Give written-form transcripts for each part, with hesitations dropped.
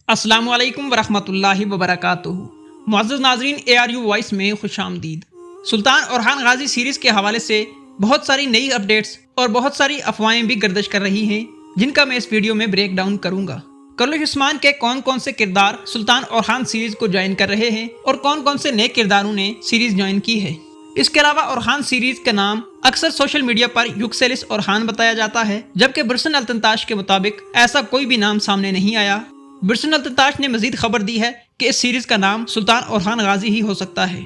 अस्सलामु अलैकुम वरहमतुल्लाहि वबरकातुहू। मुअज़्ज़ज़ नाज़रीन, ARU वॉइस में खुश आमदीद। सुल्तान orhan गाजी सीरीज़ के हवाले से बहुत सारी नई अपडेट्स और बहुत सारी अफवाहें भी गर्दिश कर रही हैं, जिनका मैं इस वीडियो में ब्रेक डाउन करूँगा। कुरैश उस्मान के कौन कौन से किरदार सुल्तान orhan सीरीज़ को ज्वाइन कर रहे हैं और कौन कौन से नए किरदारों ने सीरीज़ ज्वाइन की है। इसके अलावा orhan सीरीज़ का नाम अक्सर सोशल मीडिया पर युक्सेलिस orhan बताया जाता है, जबकि बिरसन अल्तंताश के मुताबिक ऐसा कोई भी नाम सामने नहीं आया। बिरसन अल्तंताश ने मजीद खबर दी है कि इस सीरीज का नाम सुल्तान orhan गाजी ही हो सकता है।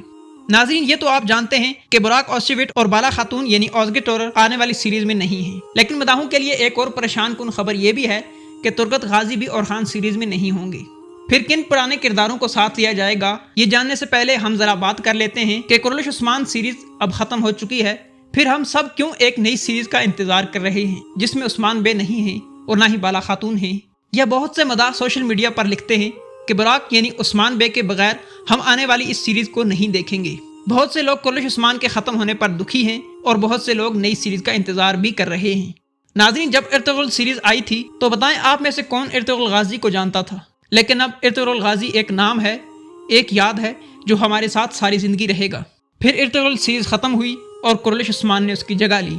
नाज़रीन, ये तो आप जानते हैं कि बुराक ओज़चेविट और बाला खातून यानी ओज़गेटोरर आने वाली सीरीज में नहीं है, लेकिन मदाहों के लिए एक और परेशान कुन खबर ये भी है कि तुर्गत गाजी भी orhan सीरीज में नहीं होंगे। फिर किन पुराने किरदारों को साथ लिया जाएगा, ये जानने से पहले हम जरा बात कर लेते हैं कि कुरैश उस्मान सीरीज अब खत्म हो चुकी है। फिर हम सब क्यों एक नई सीरीज का इंतजार कर रहे हैं जिसमें उस्मान बे नहीं है और ना ही बाला खातून है। या बहुत से मदाह सोशल मीडिया पर लिखते हैं कि बुराक यानी उस्मान बे के बगैर हम आने वाली इस सीरीज को नहीं देखेंगे। बहुत से लोग कुरैश उस्मान के खत्म होने पर दुखी हैं और बहुत से लोग नई सीरीज का इंतजार भी कर रहे हैं। नाज़रीन, जब इर्तुगरुल सीरीज आई थी तो बताएं आप में से कौन इर्तुगरुल गाजी को जानता था। लेकिन अब इर्तुगरुल गाजी एक नाम है, एक याद है जो हमारे साथ सारी जिंदगी रहेगा। फिर इर्तुगरुल सीरीज खत्म हुई और कुरैश उस्मान ने उसकी जगह ली।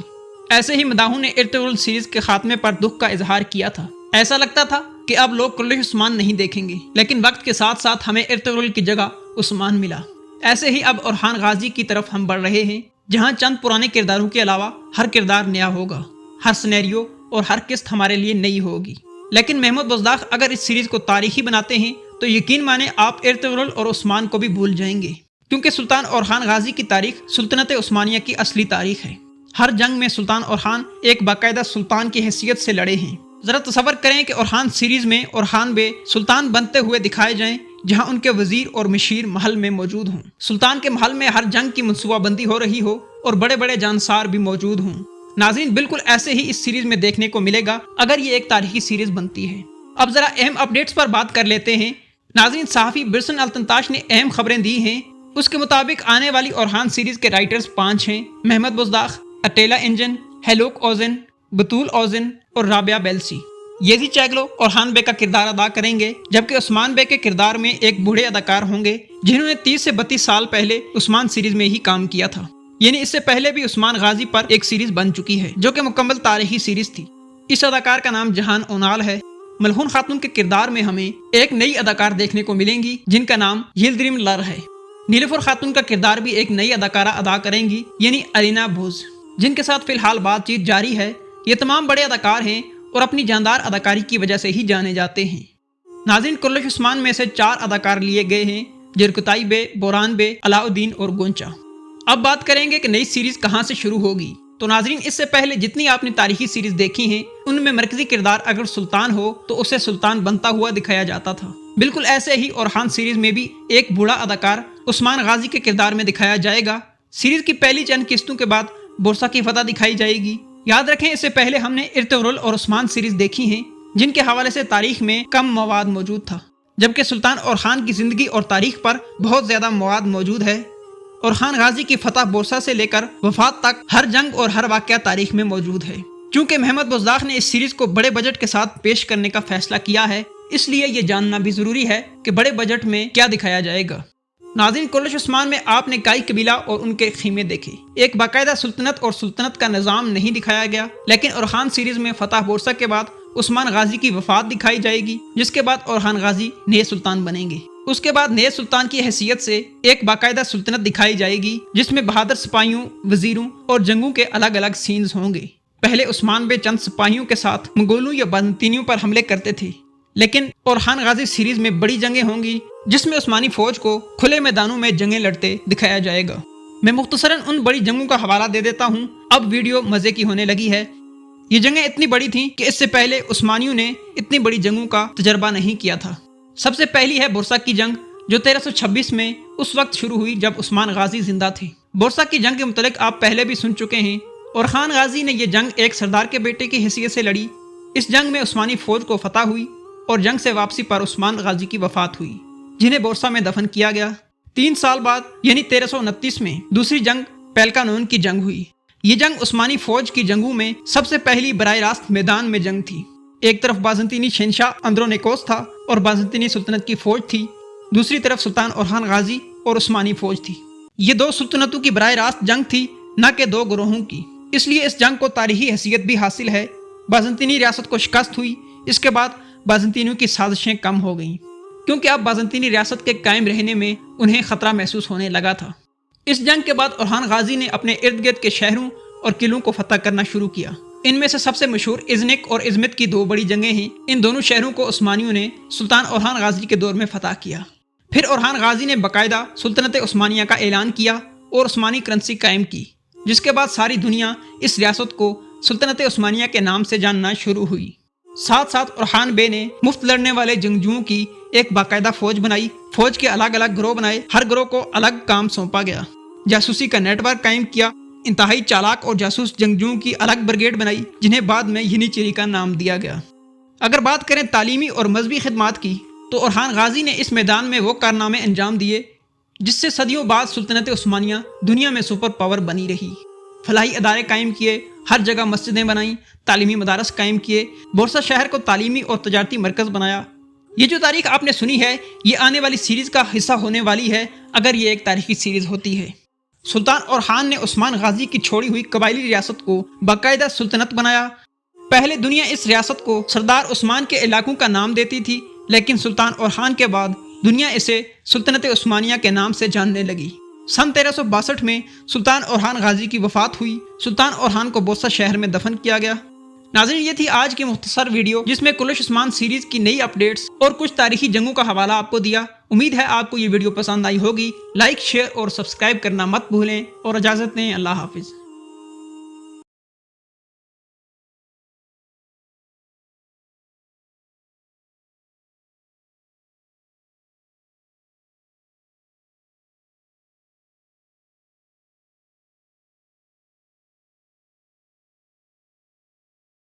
ऐसे ही मदाहों ने इर्तुगरुल सीरीज के खात्मे पर दुख का इजहार किया था। ऐसा लगता था कि अब लोग कुरैश उस्मान नहीं देखेंगे, लेकिन वक्त के साथ साथ हमें इर्तुगरुल की जगह उस्मान मिला। ऐसे ही अब orhan गाजी की तरफ हम बढ़ रहे हैं, जहां चंद पुराने किरदारों के अलावा हर किरदार नया होगा, हर सिनेरियो और हर किस्त हमारे लिए नई होगी। लेकिन महमूद बुज़दाख अगर इस सीरीज को तारीखी बनाते हैं तो यकीन माने आप इर्तुगरुल और उस्मान को भी भूल जाएंगे, क्योंकि सुल्तान orhan गाजी की तारीख सुल्तनत उस्मानिया की असली तारीख है। हर जंग में सुल्तान orhan एक बाकायदा सुल्तान की हैसियत से लड़े हैं। जरा तसव्वुर करें कि orhan सीरीज में orhan बे सुल्तान बनते हुए दिखाए जाएं, जहां उनके वजीर और मशीर महल में मौजूद हों। सुल्तान के महल में हर जंग की मनसूबाबंदी हो रही हो और बड़े बड़े जानसार भी मौजूद हों। नाज़रीन, बिल्कुल ऐसे ही इस सीरीज में देखने को मिलेगा अगर ये एक तारीखी सीरीज बनती है। अब जरा अहम अपडेट्स पर बात कर लेते हैं। नाज़रीन, सहाफ़ी बिरसन अल्तंताश ने अहम खबरें दी हैं। उसके मुताबिक आने वाली orhan सीरीज के राइटर्स 5 हैं: महमूद बुज़दाख, अटेला इंजन, हेलोक ओज़न, बतूल ओज़न और राबिया बेल्सी। येज़ी चैगलो orhan बे का किरदार अदा करेंगे, जबकि उस्मान बे के किरदार में एक बूढ़े अदाकार होंगे जिन्होंने 30 से 32 साल पहले उस्मान सीरीज में ही काम किया था। यानी इससे पहले भी उस्मान गाजी पर एक सीरीज बन चुकी है जो कि मुकम्मल तारीखी सीरीज थी। इस अदाकार का नाम जहान ओनाल है। मलहून खातून के किरदार में हमें एक नई अदाकार देखने को मिलेंगी जिनका नाम यिल्दिरिम लर है। नीलुफर खातून का किरदार भी एक नई अदाकारा अदा करेंगी यानी अलीना भोज, जिनके साथ फिलहाल बातचीत जारी है। ये तमाम बड़े अदाकार हैं और अपनी जानदार अदाकारी की वजह से ही जाने जाते हैं। नाज़रीन, कुरैश उस्मान में से 4 अदाकार लिए गए हैं: जरकुताई बे, बोरान बे, अलाउद्दीन और गोंचा। अब बात करेंगे कि नई सीरीज कहां से शुरू होगी। तो नाज़रीन, इससे पहले जितनी आपने तारीखी सीरीज देखी हैं उनमें मरकजी किरदार अगर सुल्तान हो तो उसे सुल्तान बनता हुआ दिखाया जाता था। बिल्कुल ऐसे ही orhan सीरीज में भी एक बूढ़ा अदाकार उस्मान गाजी के किरदार में दिखाया जाएगा। सीरीज की पहली चंद किस्तों के बाद बोरसा की फतह दिखाई जाएगी। याद रखें, इससे पहले हमने इर्तुगरुल और उस्मान सीरीज देखी हैं जिनके हवाले से तारीख में कम मवाद मौजूद था, जबकि सुल्तान orhan की जिंदगी और तारीख पर बहुत ज्यादा मवाद मौजूद है। orhan गाजी की फतह बोरसा से लेकर वफात तक हर जंग और हर वाक़या तारीख में मौजूद है। चूंकि महमूद बुज़दाख ने इस सीरीज को बड़े बजट के साथ पेश करने का फैसला किया है, इसलिए ये जानना भी जरूरी है कि बड़े बजट में क्या दिखाया जाएगा। नाज़रीन, कुरैश उस्मान में आपने काई कबीला और उनके खीमे देखे। एक बाकायदा सुल्तनत और सुल्तनत का निज़ाम नहीं दिखाया गया, लेकिन orhan सीरीज में फतह बोरसा के बाद उस्मान गाजी की वफात दिखाई जाएगी, जिसके बाद orhan गाजी नए सुल्तान बनेंगे। उसके बाद नए सुल्तान की हैसियत से एक बाकायदा सुल्तनत दिखाई जाएगी जिसमें बहादुर सिपाहियों, वजीरों और जंगों के अलग अलग सीन्स होंगे। पहले उस्मान बे चंद सिपाहियों के साथ मंगोलों या बाज़ंतीनियों पर हमले करते थे, लेकिन orhan गाजी सीरीज में बड़ी जंगें होंगी जिसमें उस्मानी फौज को खुले मैदानों में जंगें लड़ते दिखाया जाएगा। मैं मुख्तसरन उन बड़ी जंगों का हवाला दे देता हूँ, अब वीडियो मजे की होने लगी है। ये जंगें इतनी बड़ी थीं कि इससे पहले उस्मानियों ने इतनी बड़ी जंगों का तजर्बा नहीं किया था। सबसे पहली है बोरसा की जंग, जो 1326 में उस वक्त शुरू हुई जब उस्मान गाजी जिंदा थे। बोरसा की जंग के मुतल्लिक आप पहले भी सुन चुके हैं। orhan गाजी ने यह जंग एक सरदार के बेटे की हैसियत से लड़ी। इस जंग में उस्मानी फौज को फतह हुई और जंग से वापसी पर उस्मान गाजी की वफात हुई, जिन्हें बोरसा में दफन किया गया। 3 साल बाद यानी 1329 में दूसरी जंग पेलकानोन की जंग हुई। ये जंग उस्मानी फौज की जंगों में सबसे पहली बराह रास्त मैदान में जंग थी। ایک طرف بازنطینی شہنشاہ اندرونیکوس تھا اور بازنطینی سلطنت کی فوج تھی، دوسری طرف سلطان اورحان غازی اور عثمانی فوج تھی۔ یہ دو سلطنتوں کی براہ راست جنگ تھی، نہ کہ دو گروہوں کی، اس لیے اس جنگ کو تاریخی حیثیت بھی حاصل ہے۔ بازنطینی ریاست کو شکست ہوئی، اس کے بعد بازنطینیوں کی سازشیں کم ہو گئیں، کیونکہ اب بازنطینی ریاست کے قائم رہنے میں انہیں خطرہ محسوس ہونے لگا تھا۔ اس جنگ کے بعد اورحان غازی نے اپنے ارد گرد کے شہروں اور قلعوں کو فتح کرنا شروع کیا۔ ان میں سے سب سے مشہور ازنک اور ازمت کی دو بڑی جنگیں ہیں۔ ان دونوں شہروں کو عثمانیوں نے سلطان اورحان غازی کے دور میں فتح کیا۔ پھر اورحان غازی نے باقاعدہ سلطنت عثمانیہ کا اعلان کیا اور عثمانی کرنسی قائم کی، جس کے بعد ساری دنیا اس ریاست کو سلطنت عثمانیہ کے نام سے جاننا شروع ہوئی۔ ساتھ ساتھ اورحان بے نے مفت لڑنے والے جنگجوؤں کی ایک باقاعدہ فوج بنائی، فوج کے الگ الگ گروہ بنائے، ہر گروہ کو الگ کام سونپا گیا، جاسوسی کا نیٹ ورک قائم کیا، انتہائی چالاک اور جاسوس جنگجوؤں کی الگ بریگیڈ بنائی جنہیں بعد میں ینیچری کا نام دیا گیا۔ اگر بات کریں تعلیمی اور مذہبی خدمات کی تو اورحان غازی نے اس میدان میں وہ کارنامے انجام دیے جس سے صدیوں بعد سلطنت عثمانیہ دنیا میں سپر پاور بنی رہی۔ فلاحی ادارے قائم کیے، ہر جگہ مسجدیں بنائیں، تعلیمی مدارس قائم کیے، بورسا شہر کو تعلیمی اور تجارتی مرکز بنایا۔ یہ جو تاریخ آپ نے سنی ہے یہ آنے والی سیریز کا حصہ ہونے والی ہے، اگر یہ ایک تاریخی سیریز ہوتی ہے۔ سلطان اورحان نے عثمان غازی کی چھوڑی ہوئی قبائلی ریاست کو باقاعدہ سلطنت بنایا۔ پہلے دنیا اس ریاست کو سردار عثمان کے علاقوں کا نام دیتی تھی، لیکن سلطان اورحان کے بعد دنیا اسے سلطنت عثمانیہ کے نام سے جاننے لگی۔ سن 1362 میں سلطان اورحان غازی کی وفات ہوئی۔ سلطان اورحان کو بورسا شہر میں دفن کیا گیا۔ ناظرین، یہ تھی آج کی مختصر ویڈیو جس میں کلش عثمان سیریز کی نئی اپڈیٹس اور کچھ تاریخی جنگوں کا حوالہ آپ کو دیا۔ امید ہے آپ کو یہ ویڈیو پسند آئی ہوگی۔ لائک، شیئر اور سبسکرائب کرنا مت بھولیں اور اجازت دیں۔ اللہ حافظ۔